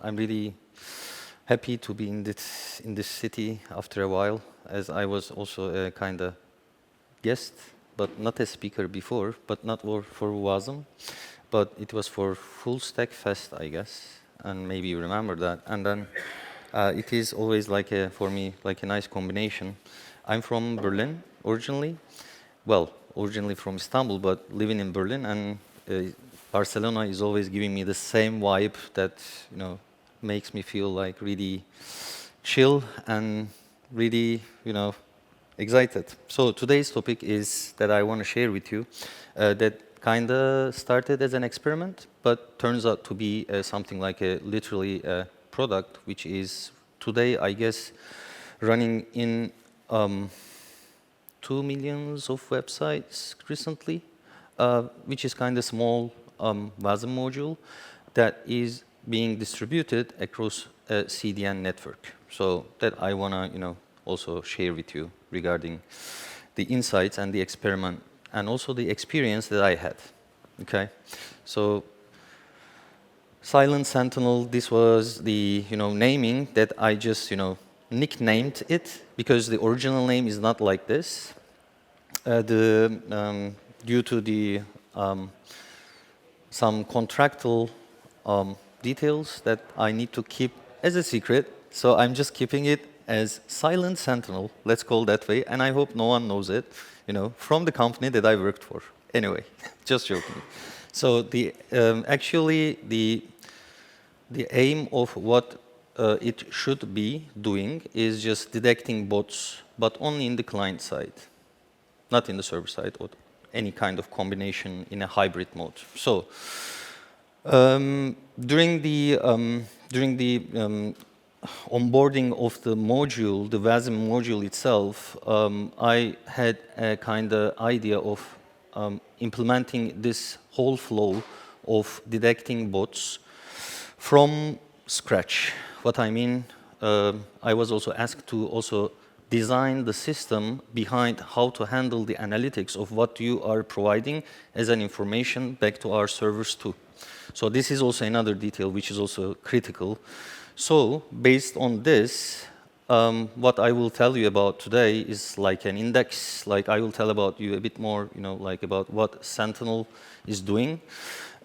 I'm really happy to be in this city after a while, as I was also a kind of guest, but not a speaker before, but not for Wasm, but it was for Full Stack Fest, I guess, and maybe you remember that. And then it is always like for me, like a nice combination. I'm from Berlin originally, well, originally from Istanbul, but living in Berlin, and Barcelona is always giving me the same vibe that, makes me feel like really chill and really, excited. So today's topic is that I want to share with you that kind of started as an experiment, but turns out to be something like literally a product, which is today, I guess, running in 2 million of websites recently, which is kind of small Wasm module that is being distributed across a CDN network. So that I want to, also share with you regarding the insights and the experiment and also the experience that I had. Okay, so Silent Sentinel. This was the naming that I just nicknamed it because the original name is not like this. Due to the some contractual details that I need to keep as a secret, so I'm just keeping it as Silent Sentinel, let's call it that way, and I hope no one knows it, from the company that I worked for. Anyway, just joking. So actually the aim of what it should be doing is just detecting bots, but only in the client side, not in the server side or any kind of combination in a hybrid mode. So during the onboarding of the module, the Wasm module itself, I had a kind of idea of implementing this whole flow of detecting bots from scratch. What I mean, I was also asked to also design the system behind how to handle the analytics of what you are providing as an information back to our servers too. So this is also another detail which is also critical. So based on this, what I will tell you about today is like an index. Like I will tell about you a bit more, like about what Sentinel is doing.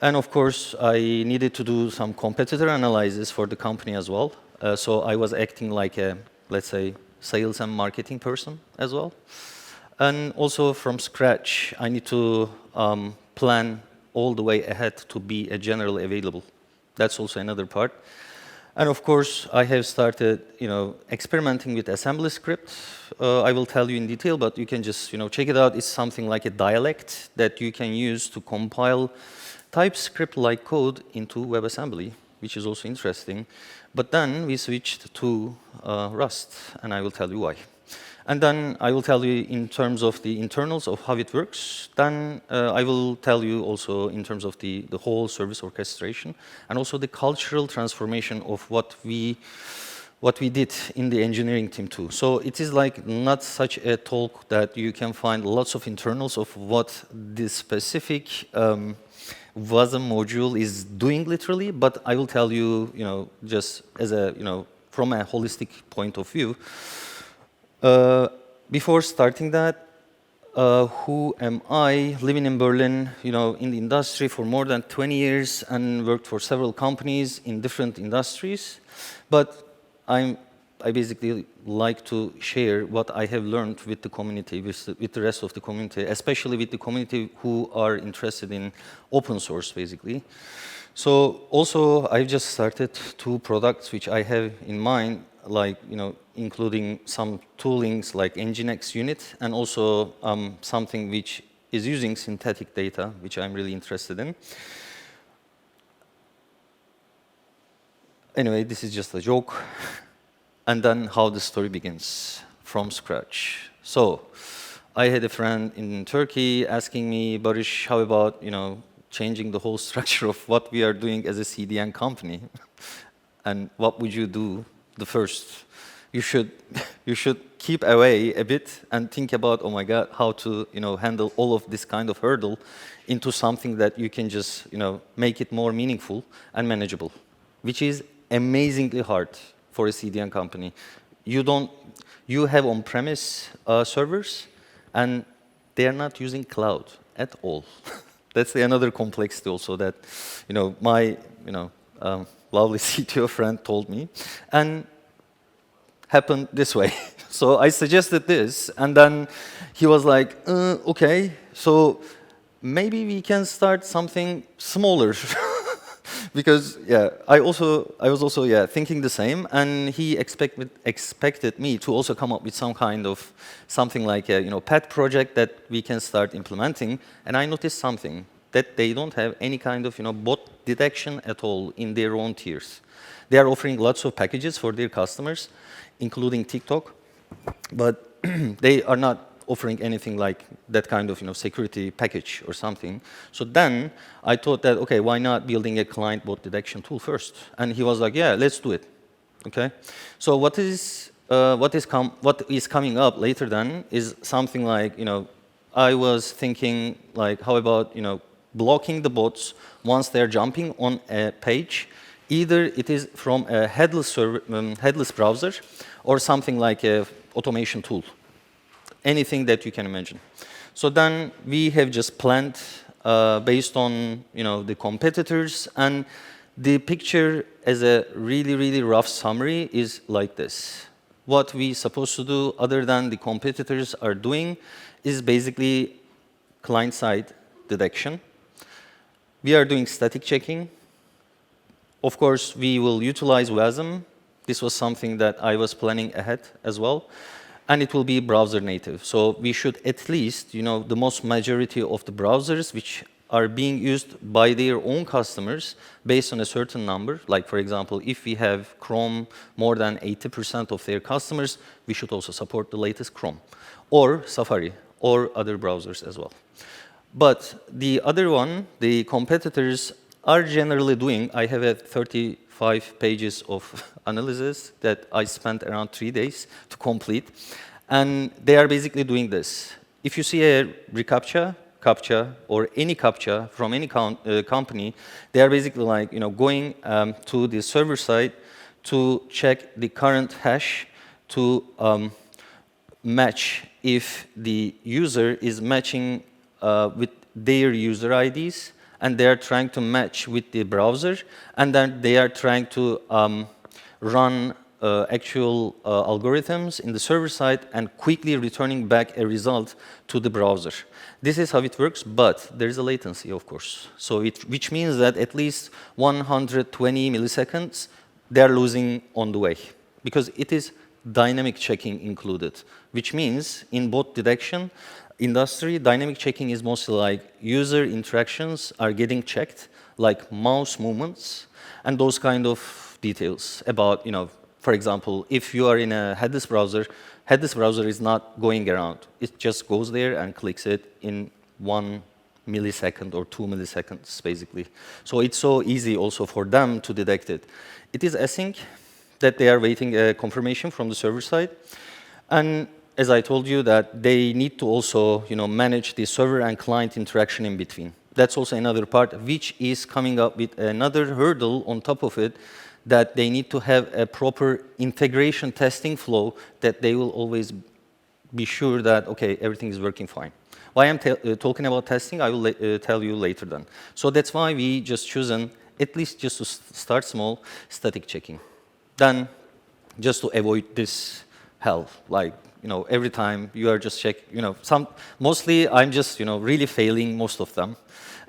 And of course, I needed to do some competitor analysis for the company as well. So I was acting like a, let's say, sales and marketing person as well. And also from scratch, I need to plan all the way ahead to be generally available. That's also another part. And of course, I have started, experimenting with assembly script. I will tell you in detail, but you can just, check it out. It's something like a dialect that you can use to compile TypeScript-like code into WebAssembly, which is also interesting. But then we switched to Rust, and I will tell you why. And then I will tell you in terms of the internals of how it works. Then I will tell you also in terms of the whole service orchestration and also the cultural transformation of what we did in the engineering team too. So it is like not such a talk that you can find lots of internals of what this specific Wasm module is doing literally, but I will tell you, just as a, from a holistic point of view. Before starting that, who am I? Living in Berlin, in the industry for more than 20 years and worked for several companies in different industries. But I basically like to share what I have learned with the community, with the rest of the community, especially with the community who are interested in open source, basically. So also, I've just started 2 products which I have in mind, like, including some toolings like Nginx unit and also something which is using synthetic data, which I'm really interested in. Anyway, this is just a joke. And then how the story begins from scratch. So I had a friend in Turkey asking me, Barış, how about, changing the whole structure of what we are doing as a CDN company? And what would you do? The first, you should keep away a bit and think about, oh my God, how to handle all of this kind of hurdle into something that you can just make it more meaningful and manageable, which is amazingly hard for a CDN company. You have on-premise servers, and they are not using cloud at all. That's another complexity also that, my, lovely CTO friend told me, and happened this way. So I suggested this, and then he was like, okay, so maybe we can start something smaller. Because I was also thinking the same, and he expected me to also come up with some kind of something like a pet project that we can start implementing. And I noticed something, that they don't have any kind of bot detection at all in their own tiers. They are offering lots of packages for their customers, including TikTok, but they are not offering anything like that kind of security package or something. So then I thought that, okay, why not building a client bot detection tool first? And he was like, yeah, let's do it. Okay. So what is coming up later then is something like, I was thinking like, how about blocking the bots once they're jumping on a page. Either it is from a headless browser or something like a automation tool. Anything that you can imagine. So then we have just planned based on the competitors, and the picture as a really, really rough summary is like this. What we supposed to do, other than the competitors are doing, is basically client-side detection. We are doing static checking. Of course, we will utilize Wasm. This was something that I was planning ahead as well. And it will be browser native. So we should at least, the most majority of the browsers which are being used by their own customers based on a certain number. Like, for example, if we have Chrome more than 80% of their customers, we should also support the latest Chrome or Safari or other browsers as well. But the other one, the competitors are generally doing, I have a 35 pages of analysis that I spent around 3 days to complete. And they are basically doing this. If you see a reCAPTCHA, CAPTCHA, or any CAPTCHA from any company, they are basically like, going to the server side to check the current hash to match if the user is matching with their user IDs, and they are trying to match with the browser, and then they are trying to run actual algorithms in the server side and quickly returning back a result to the browser. This is how it works, but there is a latency, of course. So which means that at least 120 milliseconds they are losing on the way, because it is dynamic checking included, which means in bot detection industry, dynamic checking is mostly like user interactions are getting checked, like mouse movements, and those kind of details about, for example, if you are in a headless browser is not going around. It just goes there and clicks it in 1 millisecond or 2 milliseconds, basically. So it's so easy also for them to detect it. It is async, that they are waiting a confirmation from the server side. And as I told you, that they need to also manage the server and client interaction in between. That's also another part, which is coming up with another hurdle on top of it, that they need to have a proper integration testing flow, that they will always be sure that, okay, everything is working fine. Why I'm talking about testing, I will tell you later then. So that's why we just chosen, at least just to start small, static checking. Then, just to avoid this hell, like, every time you are just mostly I'm just, really failing most of them.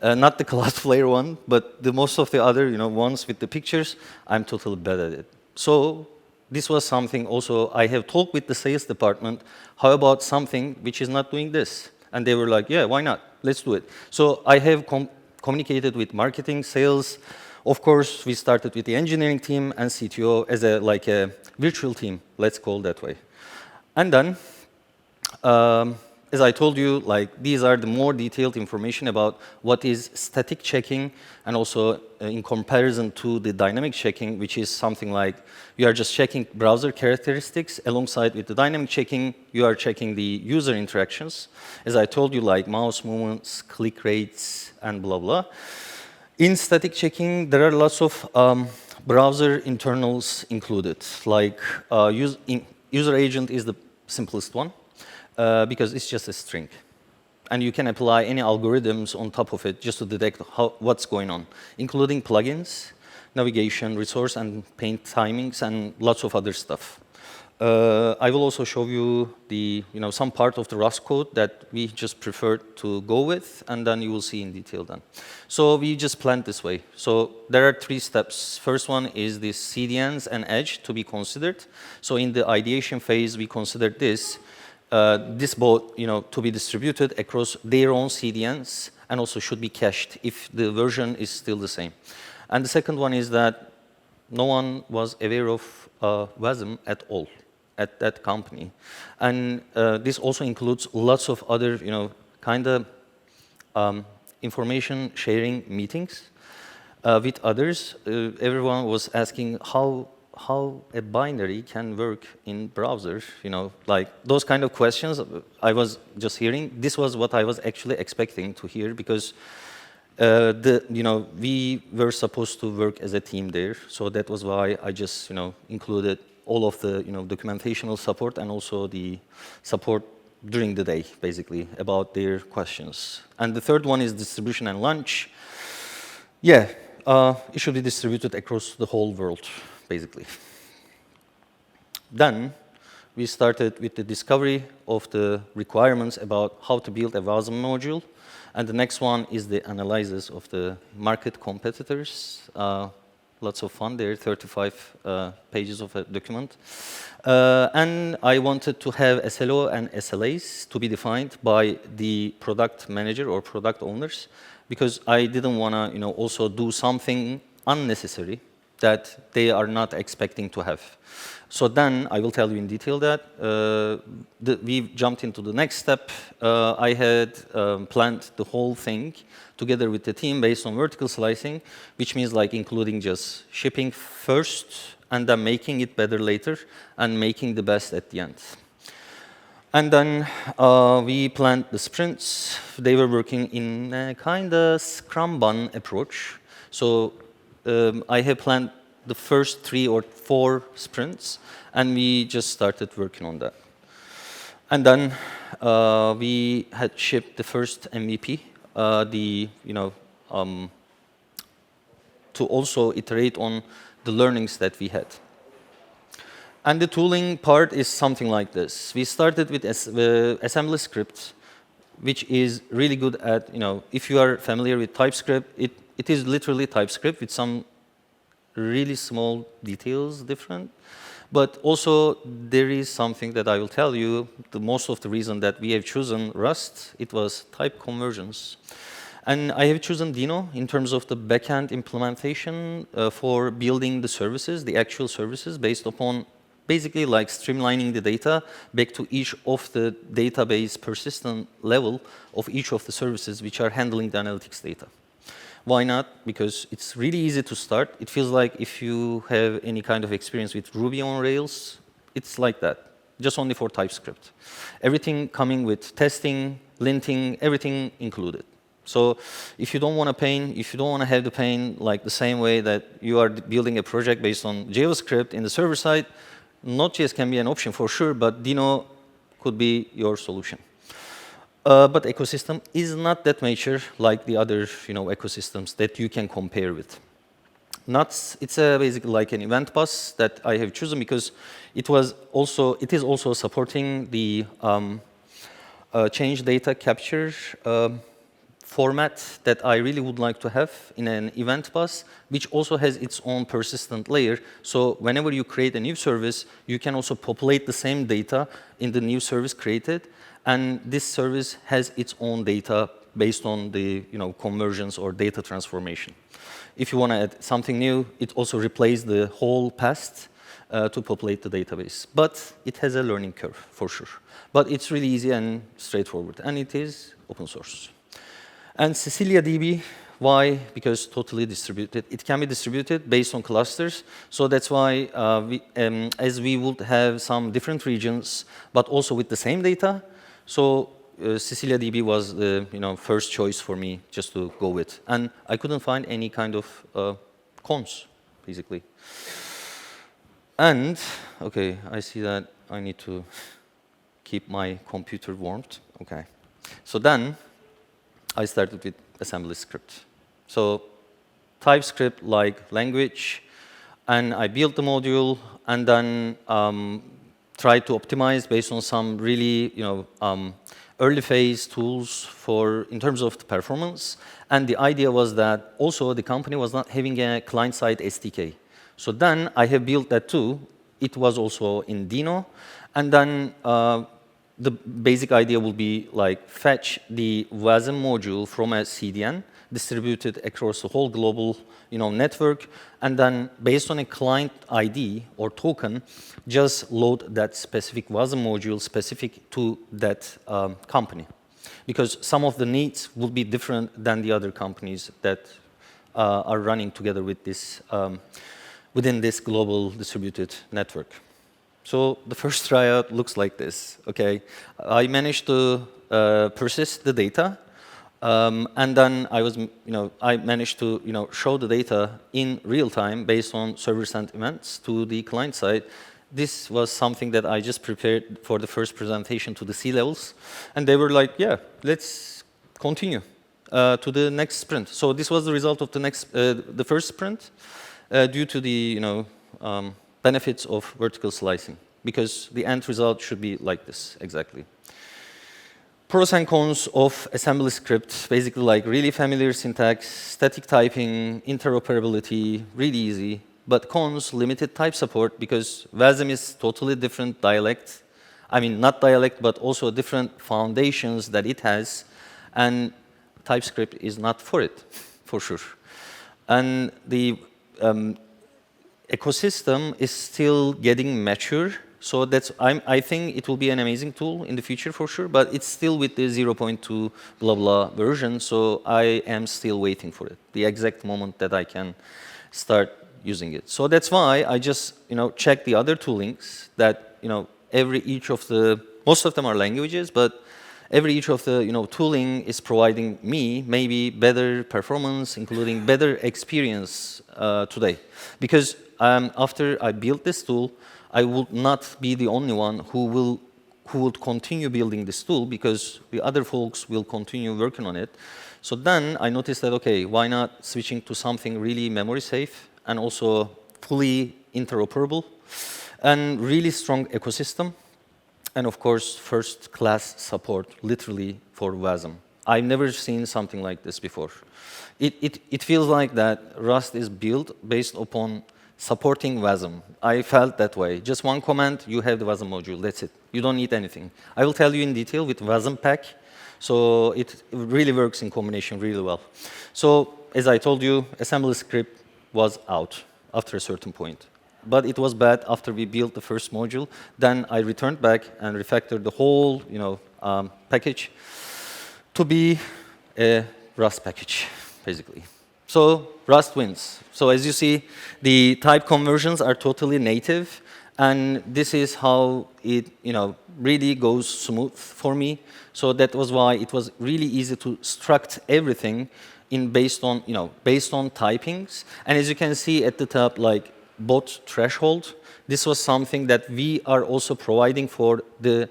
Not the Cloudflare one, but the most of the other, ones with the pictures, I'm totally bad at it. So this was something also I have talked with the sales department, how about something which is not doing this? And they were like, yeah, why not? Let's do it. So I have communicated with marketing, sales. Of course, we started with the engineering team and CTO as a virtual team, let's call it that way. And then, as I told you, these are the more detailed information about what is static checking, and also in comparison to the dynamic checking, which is something like you are just checking browser characteristics. Alongside with the dynamic checking, you are checking the user interactions. As I told you, like mouse movements, click rates, and blah, blah. In static checking, there are lots of browser internals included. Like user agent is the simplest one because it's just a string. And you can apply any algorithms on top of it just to detect what's going on, including plugins, navigation, resource, and paint timings, and lots of other stuff. I will also show you some part of the Rust code that we just preferred to go with, and then you will see in detail then. So we just planned this way. So there are 3 steps. First one is the CDNs and edge to be considered. So in the ideation phase, we considered this both to be distributed across their own CDNs and also should be cached if the version is still the same. And the second one is that no one was aware of Wasm at all at that company. And this also includes lots of other, kind of information sharing meetings with others. Everyone was asking how a binary can work in browser, like those kind of questions I was just hearing. This was what I was actually expecting to hear because we were supposed to work as a team there, so that was why I just, included all of the, documentational support and also the support during the day, basically, about their questions. And the third one is distribution and launch. Yeah, it should be distributed across the whole world, basically. Then we started with the discovery of the requirements about how to build a Wasm module. And the next one is the analysis of the market competitors. Lots of fun there, 35 pages of a document. And I wanted to have SLO and SLAs to be defined by the product manager or product owners, because I didn't want to also do something unnecessary that they are not expecting to have. So then I will tell you in detail that we jumped into the next step. I had planned the whole thing together with the team based on vertical slicing, which means like including just shipping first and then making it better later and making the best at the end. And then we planned the sprints. They were working in a kind of Scrum-Bun approach. So I have planned the first 3 or 4 sprints, and we just started working on that. And then we had shipped the first MVP, to also iterate on the learnings that we had. And the tooling part is something like this. We started with assembly script, which is really good at, if you are familiar with TypeScript, it is literally TypeScript with some really small details different. But also, there is something that I will tell you, most of the reason that we have chosen Rust, it was type conversions. And I have chosen Dino in terms of the backend implementation for building the services, the actual services, based upon basically like streamlining the data back to each of the database persistent level of each of the services which are handling the analytics data. Why not? Because it's really easy to start. It feels like if you have any kind of experience with Ruby on Rails, it's like that, just only for TypeScript. Everything coming with testing, linting, everything included. So if you don't want to have the pain like the same way that you are building a project based on JavaScript in the server side, Node.js can be an option for sure, but Dino could be your solution. But ecosystem is not that mature like the other ecosystems that you can compare with. It's basically like an event bus that I have chosen because it is also supporting the change data capture format that I really would like to have in an event bus, which also has its own persistent layer. So whenever you create a new service, you can also populate the same data in the new service created. And this service has its own data based on the conversions or data transformation. If you want to add something new, it also replaces the whole past to populate the database. But it has a learning curve, for sure. But it's really easy and straightforward. And it is open source. And CeciliaDB, why? Because totally distributed. It can be distributed based on clusters. So that's why, as we would have some different regions, but also with the same data, so CeciliaDB was the first choice for me just to go with. And I couldn't find any kind of cons, basically. And, okay, I see that I need to keep my computer warmed. Okay. So then I started with assembly script. So TypeScript like language, and I built the module, and then tried to optimize based on some really, early phase tools in terms of the performance. And the idea was that also the company was not having a client-side SDK. So then I have built that too. It was also in Dino, and then the basic idea will be like fetch the Wasm module from a CDN, distributed across the whole global network, and then based on a client ID or token, just load that specific Wasm module specific to that company. Because some of the needs will be different than the other companies that are running together with this, within this global distributed network. So the first tryout looks like this, okay? I managed to persist the data, and then I managed to, show the data in real time based on server-sent events to the client side. This was something that I just prepared for the first presentation to the C-levels, and they were like, yeah, let's continue to the next sprint. So this was the result of the first sprint due to the, benefits of vertical slicing, because the end result should be like this, exactly. Pros and cons of assembly script, basically like really familiar syntax, static typing, interoperability, really easy. But cons, limited type support, because Wasm is totally different dialect. I mean, not dialect, but also different foundations that it has. And TypeScript is not for it, for sure. And the ecosystem is still getting mature, so I think it will be an amazing tool in the future for sure, but it's still with the 0.2 blah blah version, so I am still waiting for it, the exact moment that I can start using it. So that's why I just check the other toolings that most of them are languages, but each of the tooling is providing me maybe better performance, including better experience today, because after I built this tool, I would not be the only one who would continue building this tool, because the other folks will continue working on it. So then I noticed that, okay, why not switching to something really memory safe and also fully interoperable and really strong ecosystem, and of course first-class support literally for Wasm. I've never seen something like this before. It feels like that Rust is built based upon supporting Wasm. I felt that way. Just one command, you have the Wasm module, that's it. You don't need anything. I will tell you in detail with Wasm pack, so it really works in combination really well. So, as I told you, assembly script was out after a certain point. But it was bad after we built the first module. Then I returned back and refactored the whole package to be a Rust package, basically. So Rust wins. So as you see, the type conversions are totally native, and this is how it really goes smooth for me. So that was why it was really easy to struct everything based on typings. And as you can see at the top, like bot threshold, this was something that we are also providing for the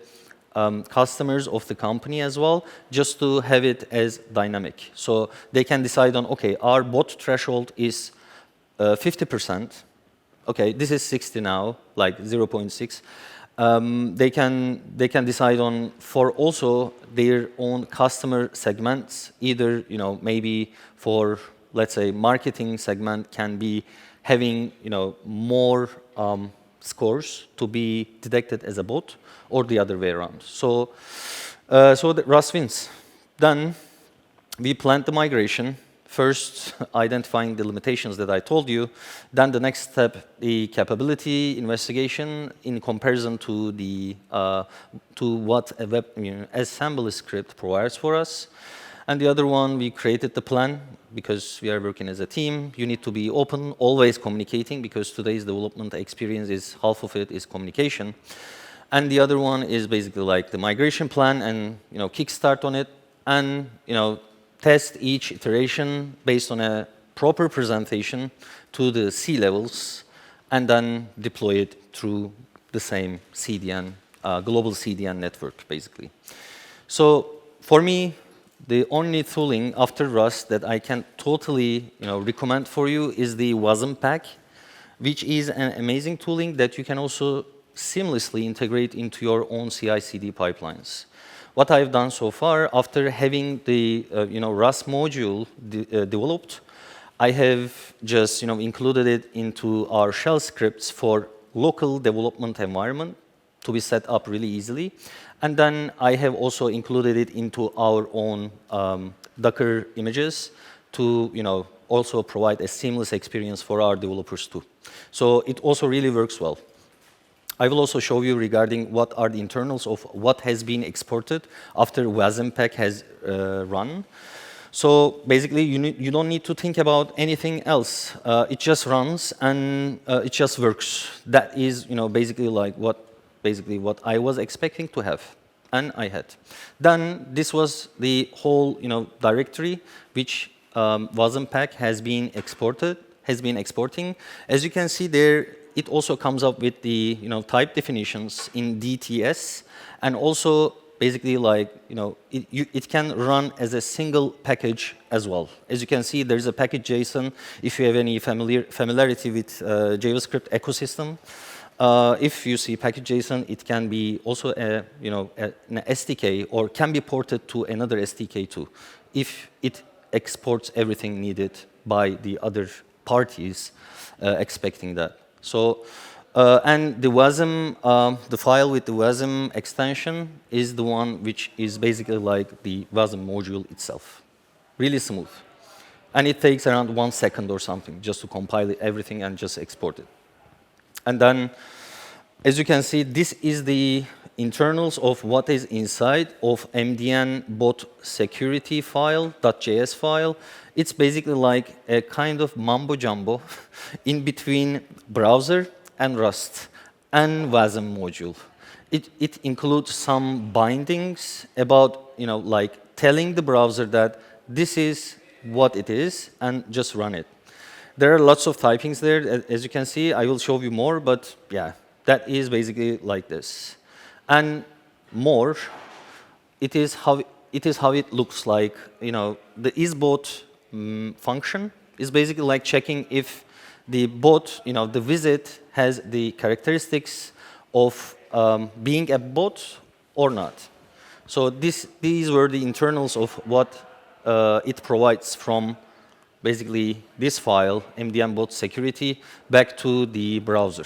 customers of the company as well, just to have it as dynamic. So they can decide on, okay, our bot threshold is 50%. Okay, this is 60 now, like 0.6. They can decide on for also their own customer segments, either maybe for, let's say, marketing segment can be having more scores to be detected as a bot, or the other way around. So the Rust wins. Then we planned the migration. First, identifying the limitations that I told you. Then the next step, the capability investigation in comparison to what a WebAssembly script provides for us. And the other one, we created the plan, because we are working as a team. You need to be open, always communicating, because today's development experience is half of it is communication. And the other one is basically like the migration plan and kickstart on it, and test each iteration based on a proper presentation to the C-levels and then deploy it through the same CDN, global CDN network, basically. So for me, the only tooling after Rust that I can totally recommend for you is the Wasm pack, which is an amazing tooling that you can also seamlessly integrate into your own CI/CD pipelines. What I've done so far, after having the Rust module developed, I have just included it into our shell scripts for local development environment to be set up really easily. And then I have also included it into our own Docker images to also provide a seamless experience for our developers too. So it also really works well. I will also show you regarding what are the internals of what has been exported after Wasm pack has run. So basically, you don't need to think about anything else. It just runs and it just works. That is, basically like what I was expecting to have, and I had. Then this was the whole, directory which Wasm pack has been exporting. As you can see there, it also comes up with the type definitions in DTS, and also basically like it can run as a single package as well. As you can see, there's a package JSON. If you have any familiarity with JavaScript ecosystem, if you see package JSON, it can be also an SDK, or can be ported to another SDK too, if it exports everything needed by the other parties expecting that. So, and the Wasm, the file with the Wasm extension is the one which is basically like the Wasm module itself. Really smooth. And it takes around 1 second or something just to compile everything and just export it. And then, as you can see, this is the internals of what is inside of MDN bot security file, .js file. It's basically like a kind of mumbo jumbo in between browser and Rust and Wasm module. It includes some bindings about, like telling the browser that this is what it is and just run it. There are lots of typings there, as you can see. I will show you more, but yeah, that is basically like this. And more, it is how it looks like. The isBot function is basically like checking if the bot, the visit has the characteristics of being a bot or not. So these were the internals of what it provides from basically this file, MDN bot security, back to the browser.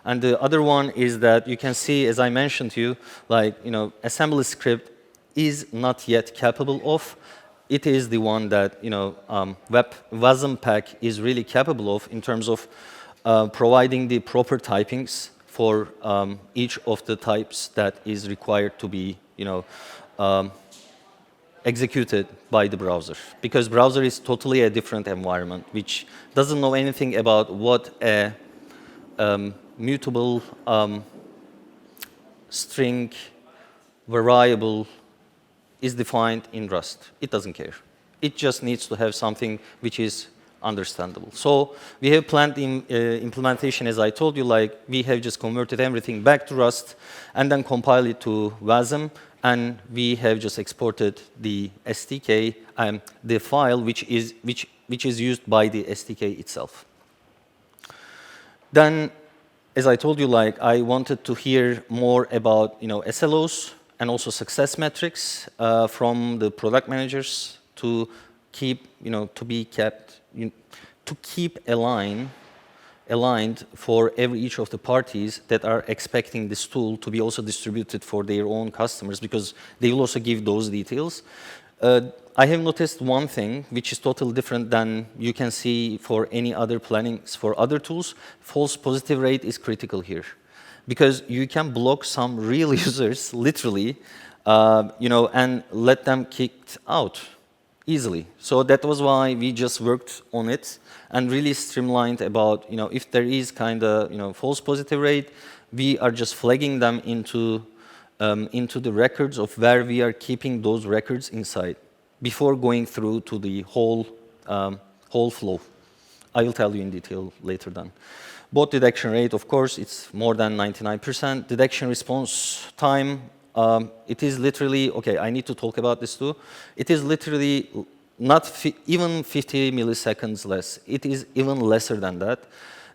And the other one is that you can see, as I mentioned to you, like, assembly script is not yet capable of. It is the one that, Wasm pack is really capable of in terms of providing the proper typings for each of the types that is required to be, executed by the browser. Because browser is totally a different environment, which doesn't know anything about what a mutable string variable is defined in Rust. It doesn't care. It just needs to have something which is understandable. So we have planned in implementation, as I told you, like we have just converted everything back to Rust and then compiled it to Wasm, and we have just exported the SDK, the file which is used by the SDK itself. Then, as I told you, like I wanted to hear more about SLOs and also success metrics from the product managers to keep aligned for each of the parties that are expecting this tool to be also distributed for their own customers, because they will also give those details. I have noticed one thing which is totally different than you can see for any other plannings for other tools. False positive rate is critical here, because you can block some real users literally, and let them kicked out easily. So that was why we just worked on it and really streamlined about, if there is kind of, false positive rate, we are just flagging them into the records of where we are keeping those records inside before going through to the whole flow. I will tell you in detail later then. Bot detection rate, of course, it's more than 99%. Detection response time, it is literally, okay, I need to talk about this too. It is literally not even 50 milliseconds less. It is even lesser than that.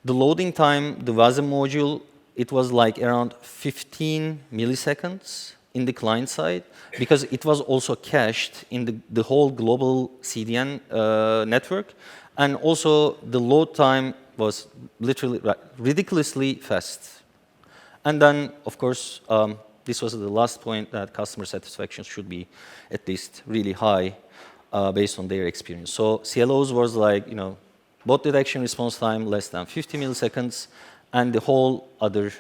The loading time, the Wasm module, it was like around 15 milliseconds in the client side, because it was also cached in the whole global CDN network. And also, the load time was literally ridiculously fast. And then, of course, this was the last point, that customer satisfaction should be at least really high based on their experience. So SLOs was like, bot detection response time less than 50 milliseconds, and the whole other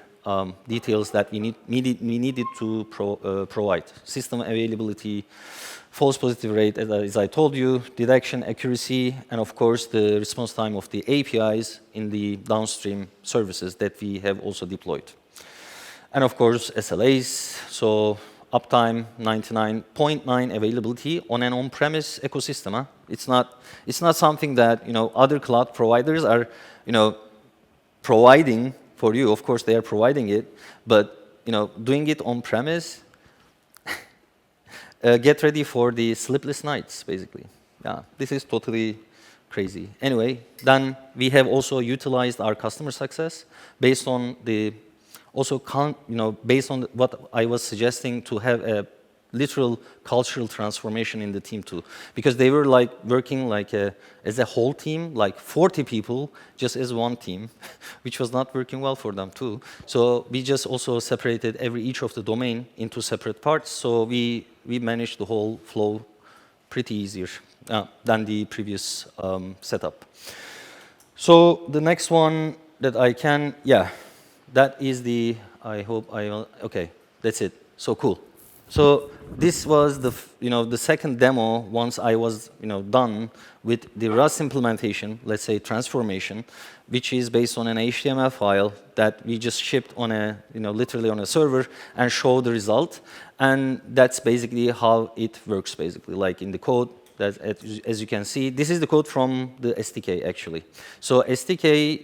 details that we needed to provide. System availability, false positive rate, as I told you, detection accuracy, and of course the response time of the APIs in the downstream services that we have also deployed. And of course SLAs, so uptime 99.9 availability on an on-premise ecosystem. Huh? It's not something that other cloud providers are providing for you. Of course they are providing it, but doing it on-premise, get ready for the sleepless nights, basically. Yeah, this is totally crazy. Anyway, then we have also utilized our customer success based on the based on what I was suggesting, to have a literal cultural transformation in the team too, because they were like working like as a whole team, like 40 people just as one team, which was not working well for them too. So we just also separated each of the domain into separate parts. So we managed the whole flow pretty easier than the previous setup. So the next one that I can, that is the, okay, that's it. So cool. So this was the second demo once I was done with the Rust implementation, let's say transformation, which is based on an HTML file that we just shipped on a literally on a server and show the result. And that's basically how it works, basically, like in the code. That, as you can see, this is the code from the SDK actually. So SDK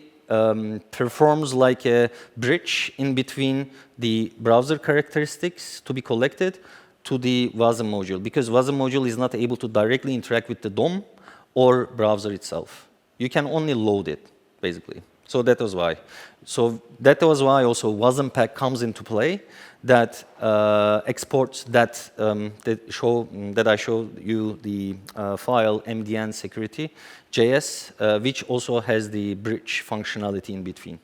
performs like a bridge in between the browser characteristics to be collected to the Wasm module, because Wasm module is not able to directly interact with the DOM or browser itself. You can only load it, basically. So that was why. So that was why also Wasm pack comes into play, that exports that that I showed you the file MDN security JS, which also has the bridge functionality in between.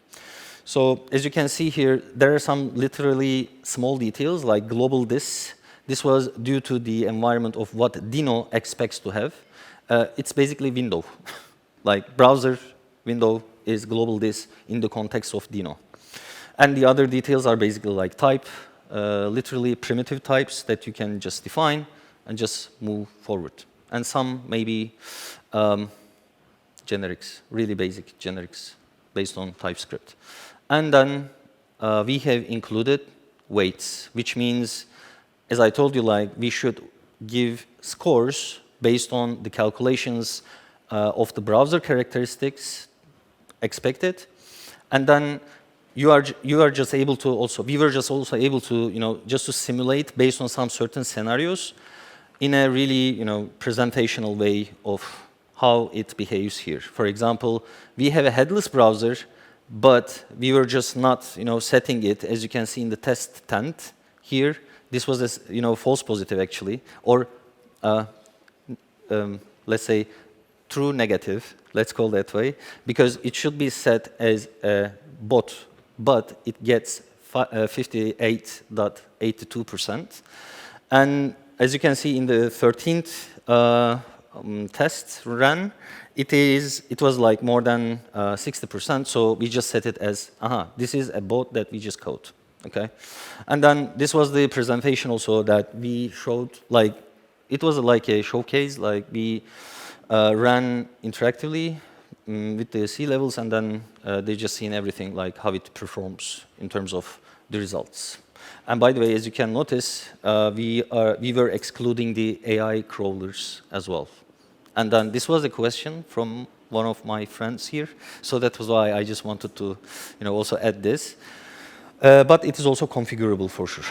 So as you can see here, there are some literally small details like global this. This was due to the environment of what Dino expects to have. It's basically window, like browser window is global this in the context of Dino. And the other details are basically like type, literally primitive types that you can just define and just move forward. And some maybe generics, really basic generics based on TypeScript. And then we have included weights, which means, as I told you, like we should give scores based on the calculations of the browser characteristics expected, and then you are just able to also, we were just also able to just to simulate based on some certain scenarios in a really presentational way of how it behaves here. For example, we have a headless browser, but we were just not setting it, as you can see in the test tent here. This was a false positive actually, or let's say true negative, let's call that way, because it should be set as a bot, but it gets 58.82%. And as you can see in the 13th test run, it was like more than 60%, so we just set it as, this is a bot that we just code, okay? And then this was the presentation also that we showed, like, it was like a showcase, like we ran interactively with the C levels, and then they just seen everything, like how it performs in terms of the results. And by the way, as you can notice, we were excluding the AI crawlers as well. And then this was a question from one of my friends here. So that was why I just wanted to, also add this. But it is also configurable for sure.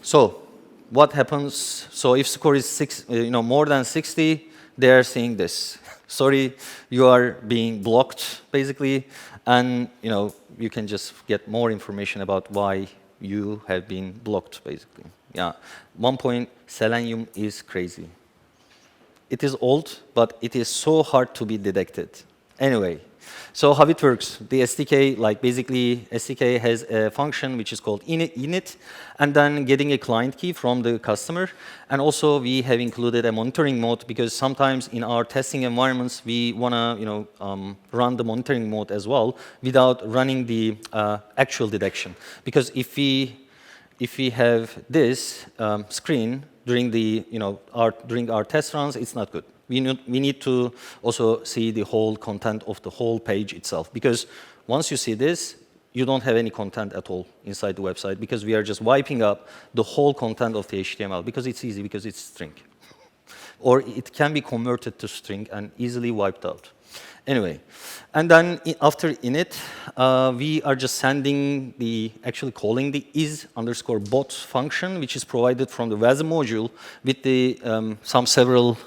So what happens? So if score is more than 60, they are saying this. Sorry, you are being blocked, basically, and you can just get more information about why you have been blocked, basically. Yeah, 1 point, Selenium is crazy. It is old, but it is so hard to be detected. Anyway, so how it works? The SDK, basically, SDK has a function which is called init, and then getting a client key from the customer. And also, we have included a monitoring mode because sometimes in our testing environments, we want to, run the monitoring mode as well without running the actual detection. Because if we have this screen during during our test runs, it's not good. We need to also see the whole content of the whole page itself, because once you see this, you don't have any content at all inside the website, because we are just wiping up the whole content of the HTML, because it's easy, because it's string. Or it can be converted to string and easily wiped out. Anyway, and then after init, we are just sending actually calling the is_bot function, which is provided from the Wasm module with the several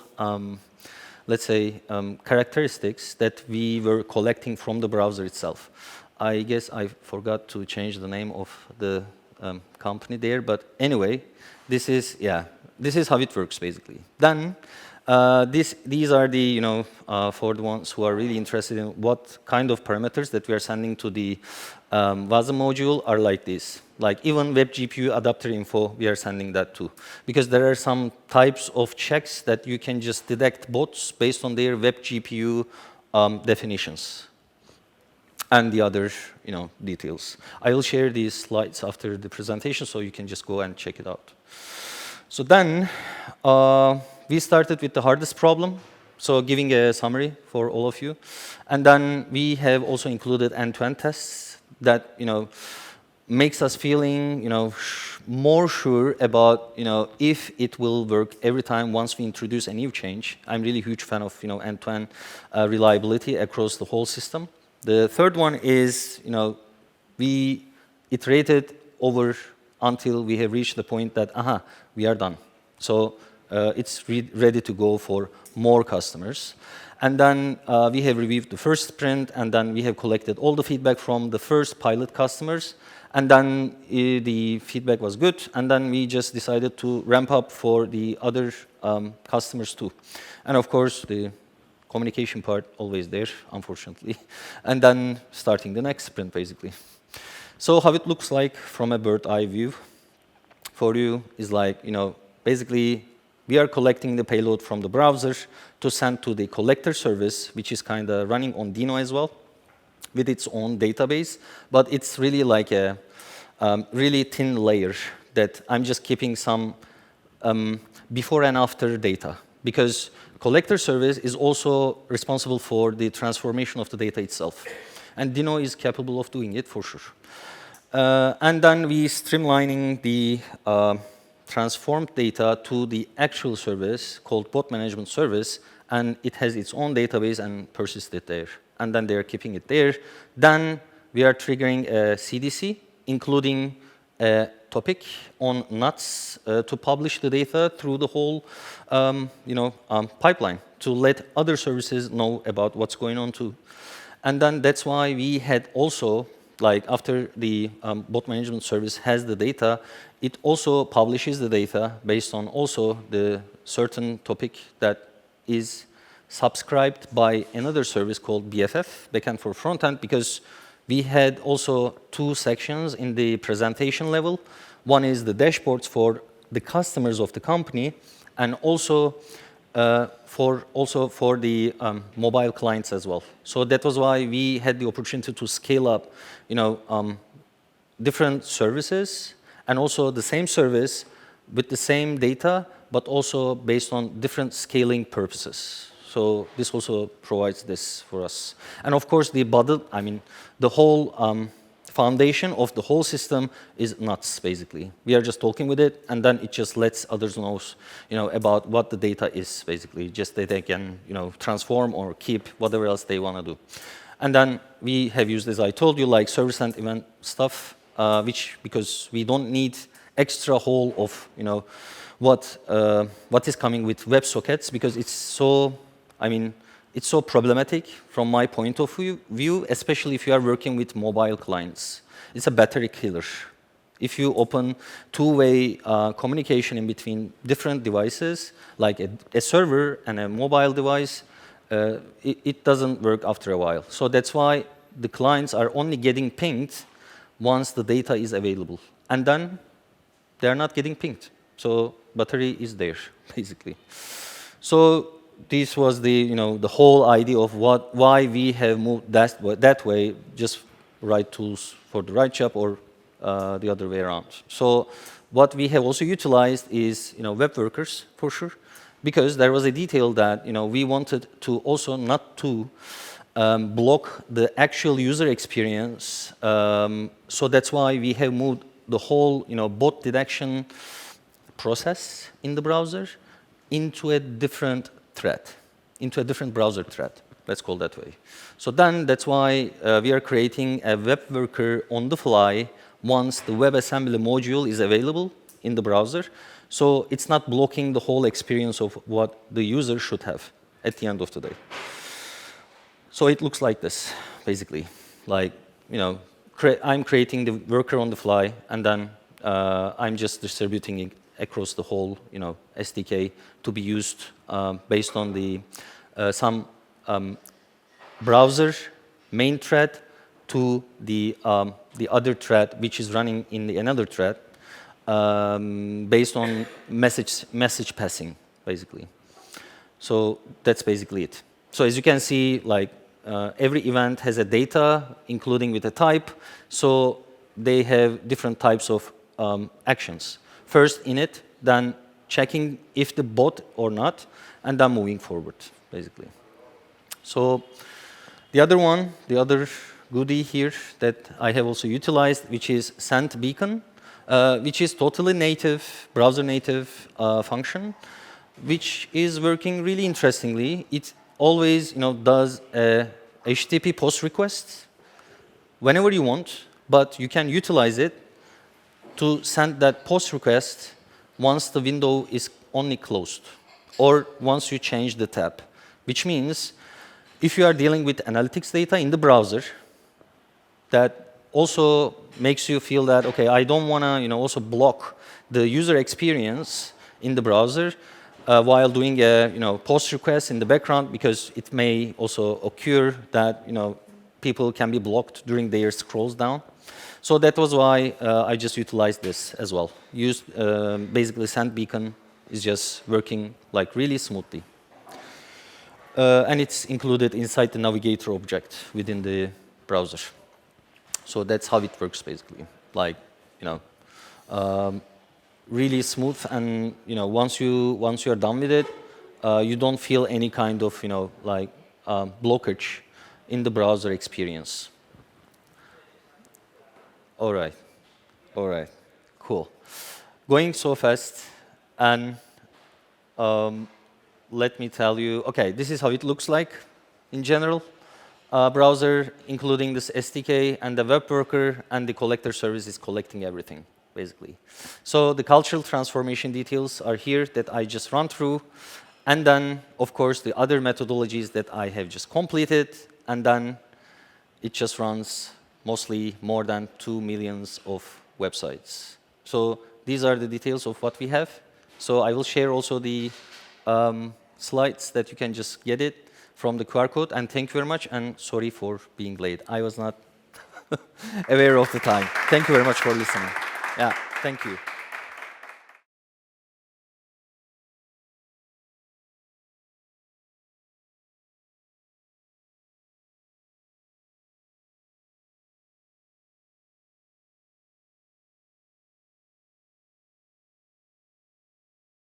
let's say, characteristics that we were collecting from the browser itself. I guess I forgot to change the name of the company there, but anyway, this is how it works, basically. Then, these are the, for the ones who are really interested in what kind of parameters that we are sending to the Wasm module are like this. Like even web GPU adapter info, we are sending that too. Because there are some types of checks that you can just detect bots based on their web GPU definitions and the other details. I will share these slides after the presentation, so you can just go and check it out. So then, we started with the hardest problem, so giving a summary for all of you. And then we have also included end-to-end tests that, makes us feeling, more sure about, if it will work every time once we introduce a new change. I'm really a huge fan of, end-to-end reliability across the whole system. The third one is, we iterated over until we have reached the point that, we are done. So it's ready to go for more customers. And then we have reviewed the first sprint, and then we have collected all the feedback from the first pilot customers. And then the feedback was good, and then we just decided to ramp up for the other customers too. And of course, the communication part always there, unfortunately. And then starting the next sprint, basically. So how it looks like from a bird's eye view for you is like, basically, we are collecting the payload from the browser to send to the collector service, which is kind of running on Dino as well, with its own database. But it's really like a really thin layer that I'm just keeping some before and after data, because collector service is also responsible for the transformation of the data itself. And Dino is capable of doing it for sure. And then we streamlining the transformed data to the actual service called bot management service, and it has its own database and persists it there. And then they're keeping it there. Then we are triggering a CDC, including a topic on nuts to publish the data through the whole pipeline to let other services know about what's going on too. And then that's why we had also, like after the bot management service has the data, it also publishes the data based on also the certain topic that is subscribed by another service called BFF, backend for frontend, because we had also two sections in the presentation level. One is the dashboards for the customers of the company, and also for the mobile clients as well. So that was why we had the opportunity to scale up, different services, and also the same service with the same data, but also based on different scaling purposes. So this also provides this for us. And of course, the whole foundation of the whole system is nuts, basically. We are just talking with it, and then it just lets others know, about what the data is, basically, just that they can, transform or keep whatever else they want to do. And then we have used, as I told you, like server-sent event stuff, because we don't need extra whole of, what is coming with WebSockets, because it's so, it's so problematic from my point of view, especially if you are working with mobile clients. It's a battery killer. If you open two-way communication in between different devices, like a server and a mobile device, it doesn't work after a while. So that's why the clients are only getting pinged once the data is available. And then they're not getting pinged. So battery is there, basically. So this was the, the whole idea of why we have moved that way, just write tools for the right job or the other way around. So what we have also utilized is, web workers, for sure, because there was a detail that, we wanted to also not to block the actual user experience. So that's why we have moved the whole, bot detection process in the browser into a different thread, into a different browser thread, let's call it that way. So then that's why we are creating a web worker on the fly once the WebAssembly module is available in the browser. So it's not blocking the whole experience of what the user should have at the end of the day. So it looks like this, basically. Like, I'm creating the worker on the fly, and then I'm just distributing it across the whole, SDK to be used based on the some browser main thread to the other thread, which is running in another thread, based on message passing, basically. So that's basically it. So as you can see, like every event has a data, including with a type. So they have different types of actions. First init, then checking if the bot or not, and then moving forward, basically. So the other goodie here that I have also utilized, which is send beacon, which is totally native, browser native function, which is working really interestingly. It always, does a HTTP post request whenever you want, but you can utilize it to send that post request once the window is only closed or once you change the tab, which means if you are dealing with analytics data in the browser, that also makes you feel that, okay, I don't want to also block the user experience in the browser while doing a post request in the background, because it may also occur that people can be blocked during their scrolls down. So that was why I just utilized this as well. Basically, send beacon is just working like really smoothly. And it's included inside the navigator object within the browser. So that's how it works, basically. Like, really smooth, and once you are done with it, you don't feel any kind of blockage in the browser experience. All right, cool. Going so fast, and let me tell you. Okay, this is how it looks like in general. Browser, including this SDK and the web worker, and the collector service is collecting everything, basically. So the cultural transformation details are here that I just run through. And then, of course, the other methodologies that I have just completed. And then it just runs mostly more than 2 million of websites. So these are the details of what we have. So I will share also the slides that you can just get it from the QR code. And thank you very much, and sorry for being late. I was not aware of the time. Thank you very much for listening. Yeah, thank you.